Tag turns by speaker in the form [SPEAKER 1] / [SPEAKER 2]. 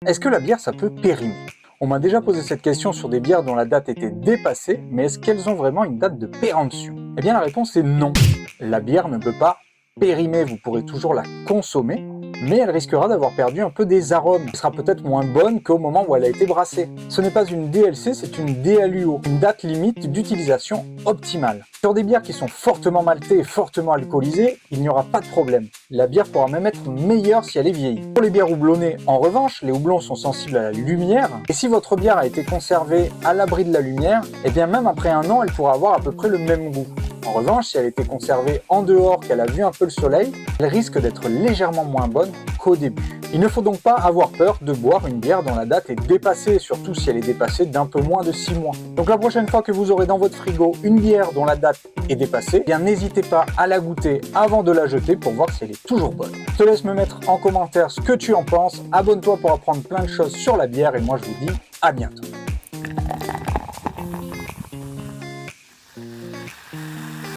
[SPEAKER 1] Est-ce que la bière, ça peut périmer? On m'a déjà posé cette question sur des bières dont la date était dépassée, mais est-ce qu'elles ont vraiment une date de péremption? Eh bien la réponse est non. La bière ne peut pas périmer, vous pourrez toujours la consommer, mais elle risquera d'avoir perdu un peu des arômes. Elle sera peut-être moins bonne qu'au moment où elle a été brassée. Ce n'est pas une DLC, c'est une DLUO, une date limite d'utilisation optimale. Sur des bières qui sont fortement maltées et fortement alcoolisées, il n'y aura pas de problème. La bière pourra même être meilleure si elle est vieillie. Pour les bières houblonnées, en revanche, les houblons sont sensibles à la lumière, et si votre bière a été conservée à l'abri de la lumière, eh bien même après un an, elle pourra avoir à peu près le même goût. En revanche, si elle a été conservée en dehors, qu'elle a vu un peu le soleil, elle risque d'être légèrement moins bonne qu'au début. Il ne faut donc pas avoir peur de boire une bière dont la date est dépassée, surtout si elle est dépassée d'un peu moins de 6 mois. Donc la prochaine fois que vous aurez dans votre frigo une bière dont la date est dépassée, eh bien n'hésitez pas à la goûter avant de la jeter pour voir si elle est toujours bonne. Je te laisse me mettre en commentaire ce que tu en penses, abonne-toi pour apprendre plein de choses sur la bière et moi je vous dis à bientôt.